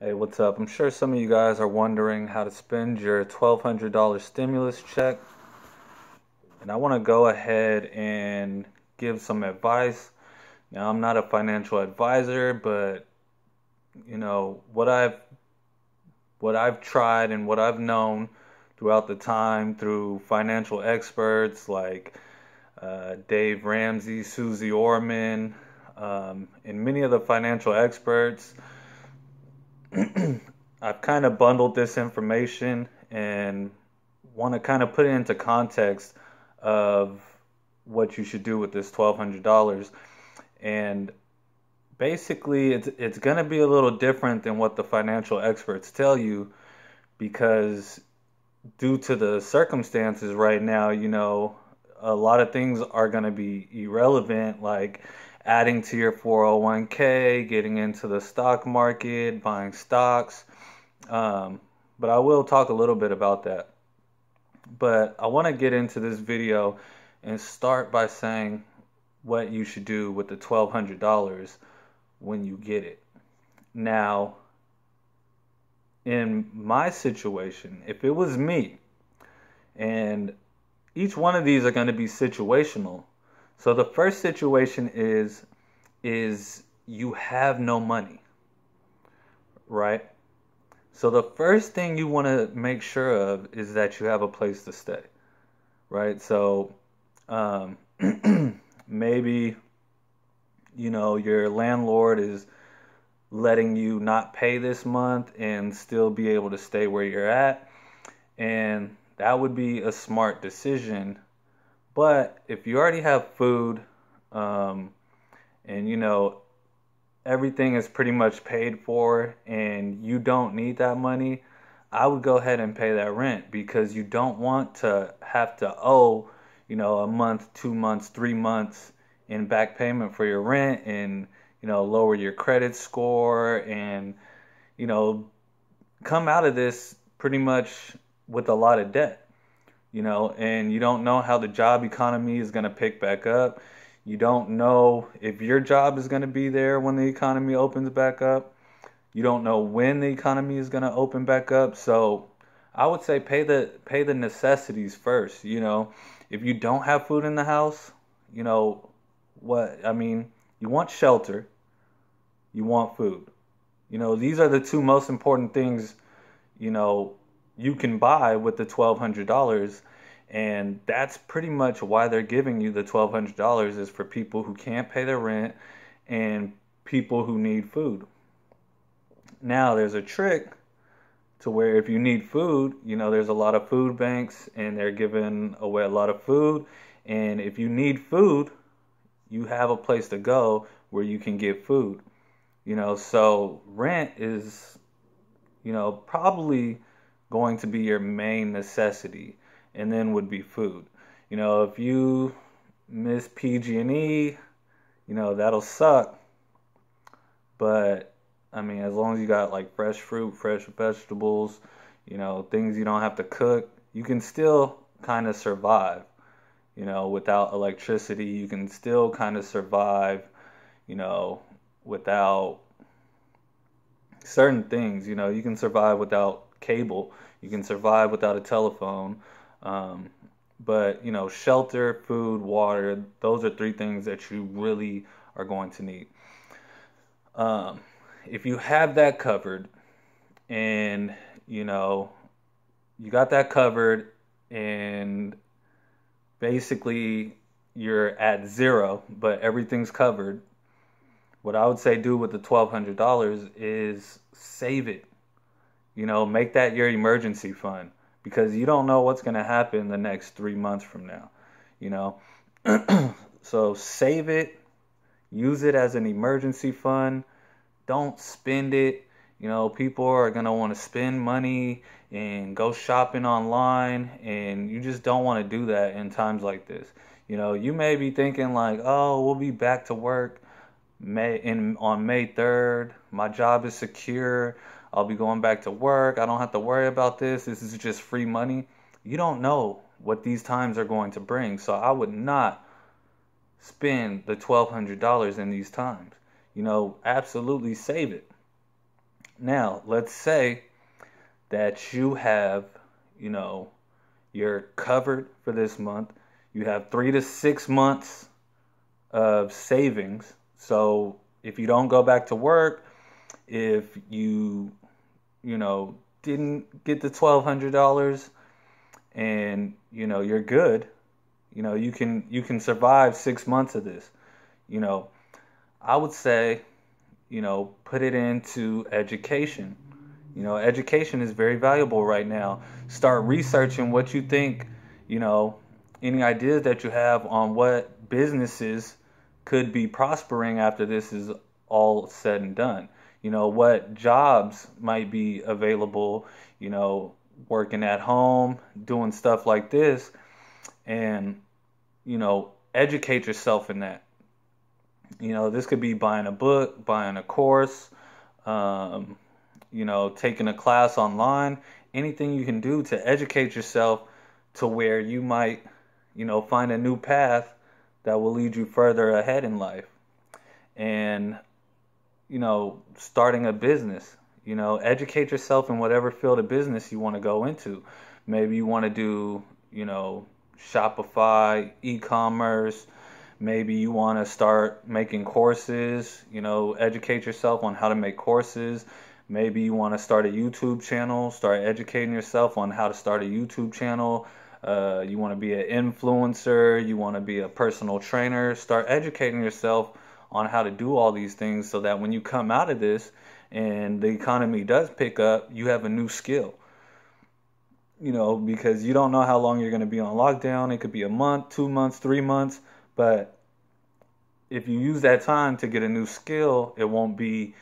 Hey, what's up? I'm sure some of you guys are wondering how to spend your $1,200 stimulus check, and I want to go ahead and give some advice. Now, I'm not a financial advisor, but what I've tried and what I've known throughout the time through financial experts like Dave Ramsey, Susie Orman, and many of the financial experts. I've kind of bundled this information and want to kind of put it into context of what you should do with this $1,200. And basically, it's going to be a little different than what the financial experts tell you because due to the circumstances right now, a lot of things are going to be irrelevant, like adding to your 401k, getting into the stock market, buying stocks. Um, but I will talk a little bit about that. But I want to get into this video and start by saying what you should do with the $1,200 when you get it. Now, in my situation, if it was me, and each one of these are going to be situational. So the first situation is you have no money, right? So the first thing you want to make sure of is that you have a place to stay, right? So um, maybe your landlord is letting you not pay this month and still be able to stay where you're at, and that would be a smart decision. But if you already have food, um, and everything is pretty much paid for and you don't need that money, I would go ahead and pay that rent because you don't want to have to owe, a month, 2 months, 3 months in back payment for your rent and, lower your credit score and, you know, come out of this pretty much with a lot of debt, and you don't know how the job economy is going to pick back up. You don't know if your job is going to be there when the economy opens back up. You don't know when the economy is going to open back up. So I would say pay the necessities first. If you don't have food in the house, you know what I mean. You want shelter. You want food. These are the two most important things. You know you can buy with the $1,200, and that's pretty much why they're giving you the $1,200 is for people who can't pay their rent and people who need food. Now, there's a trick to where if you need food, there's a lot of food banks and they're giving away a lot of food. And if you need food, you have a place to go where you can get food. So rent is, probably going to be your main necessity, and then would be food. If you miss PG&E, that'll suck. But I mean, as long as you got like fresh fruit, fresh vegetables, things you don't have to cook, you can still kind of survive. Without electricity, you can still kind of survive, without certain things. You can survive without cable, you can survive without a telephone. Um, but, shelter, food, water, those are three things that you really are going to need. Um, if you have that covered and, you got that covered and basically you're at zero, but everything's covered, what I would say do with the $1,200 is save it. Make that your emergency fund because you don't know what's going to happen the next 3 months from now. You know, so save it, use it as an emergency fund. Don't spend it. People are going to want to spend money and go shopping online, and you just don't want to do that in times like this. You may be thinking like, oh, we'll be back to work on May 3rd. My job is secure. I'll be going back to work. I don't have to worry about this. This is just free money. You don't know what these times are going to bring. So I would not spend the $1,200 in these times. Absolutely save it. Now, let's say that you have, you know, you're covered for this month. You have 3 to 6 months of savings. So if you don't go back to work, if you didn't get the $1,200 and, you're good, you can survive 6 months of this. You know, I would say, put it into education. Education is very valuable right now. Start researching what you think, you know, any ideas that you have on what businesses could be prospering after this is all said and done. What jobs might be available, working at home, doing stuff like this, and, educate yourself in that. This could be buying a book, buying a course, taking a class online, anything you can do to educate yourself to where you might, find a new path that will lead you further ahead in life. And, starting a business, educate yourself in whatever field of business you want to go into. Maybe you want to do, Shopify, e-commerce. Maybe you want to start making courses, educate yourself on how to make courses. Maybe you want to start a YouTube channel, start educating yourself on how to start a YouTube channel. You want to be an influencer, you want to be a personal trainer. Start educating yourself on how to do all these things so that when you come out of this and the economy does pick up, you have a new skill. Because you don't know how long you're going to be on lockdown. It could be a month, 2 months, 3 months. But if you use that time to get a new skill, it won't be,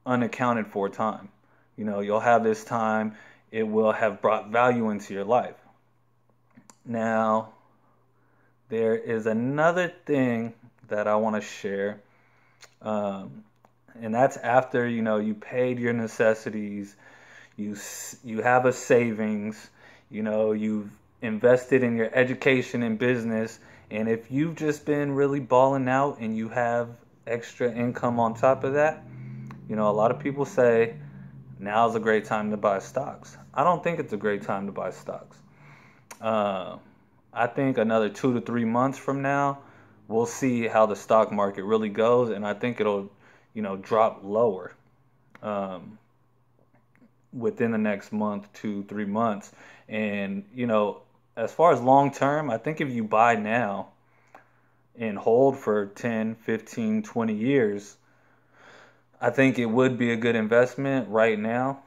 unaccounted for time. You'll have this time. It will have brought value into your life. Now, there is another thing that I want to share. And that's after, you paid your necessities. You have a savings. You've invested in your education and business. And if you've just been really balling out and you have extra income on top of that, a lot of people say now's a great time to buy stocks. I don't think it's a great time to buy stocks. I think another 2 to 3 months from now, we'll see how the stock market really goes, and I think it'll, drop lower within the next month, 2, 3 months. And, as far as long term, I think if you buy now and hold for 10, 15, 20 years, I think it would be a good investment right now.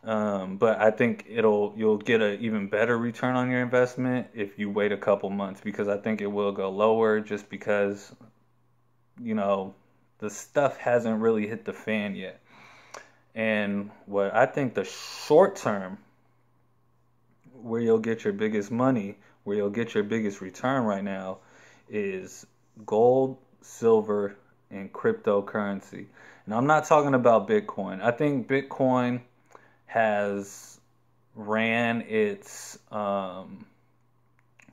But I think you'll get an even better return on your investment if you wait a couple months, because I think it will go lower just because, the stuff hasn't really hit the fan yet. And what I think the short term, where you'll get your biggest money, where you'll get your biggest return right now, is gold, silver, and cryptocurrency. And I'm not talking about Bitcoin. I think Bitcoin has ran its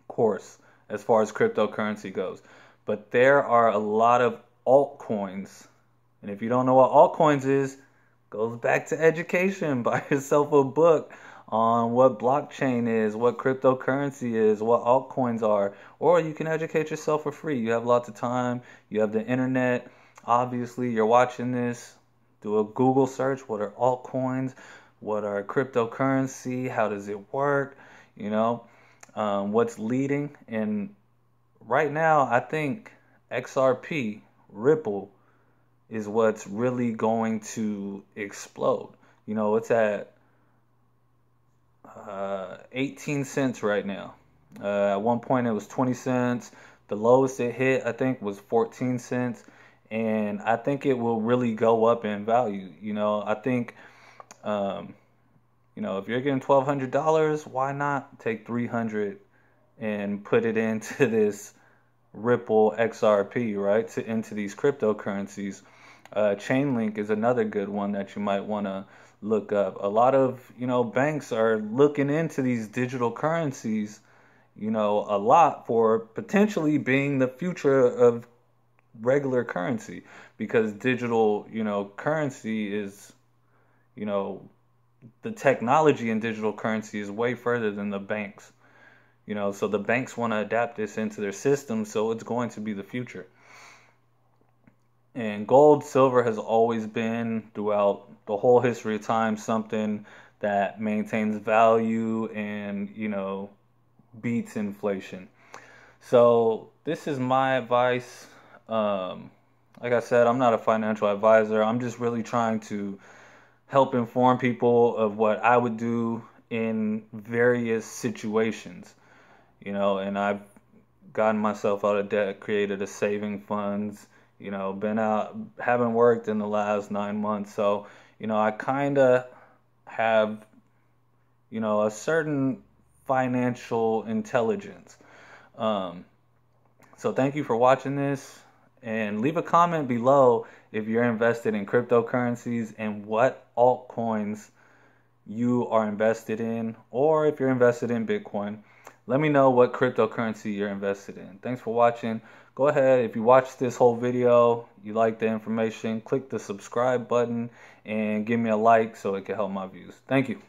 course as far as cryptocurrency goes. But there are a lot of altcoins. And if you don't know what altcoins is, goes back to education. Buy yourself a book on what blockchain is, what cryptocurrency is, what altcoins are. Or you can educate yourself for free. You have lots of time. You have the internet. Obviously, you're watching this. Do a Google search. What are altcoins? What are cryptocurrency? How does it work? What's leading? And right now, I think XRP, Ripple, is what's really going to explode. It's at 18 cents right now. At one point, it was 20 cents. The lowest it hit, I think, was 14 cents. And I think it will really go up in value. I think, if you're getting $1,200, why not take $300 and put it into this Ripple XRP, right? Into these cryptocurrencies. Chainlink is another good one that you might want to look up. A lot of, banks are looking into these digital currencies, a lot, for potentially being the future of regular currency, because digital, currency is You know, the technology in digital currency is way further than the banks. You know, so the banks want to adapt this into their system, so it's going to be the future. And gold, silver has always been, throughout the whole history of time, something that maintains value and, you know, beats inflation. So this is my advice. Like I said, I'm not a financial advisor. I'm just really trying to help inform people of what I would do in various situations. You know, and I've gotten myself out of debt, created a saving funds, you know, been out, haven't worked in the last 9 months. So, you know, I kind of have, you know, a certain financial intelligence. So thank you for watching this, and leave a comment below if you're invested in cryptocurrencies and what altcoins you are invested in, or if you're invested in Bitcoin. Let me know what cryptocurrency you're invested in. Thanks for watching. Go ahead, if you watched this whole video, you like the information, click the subscribe button and give me a like so it can help my views. Thank you.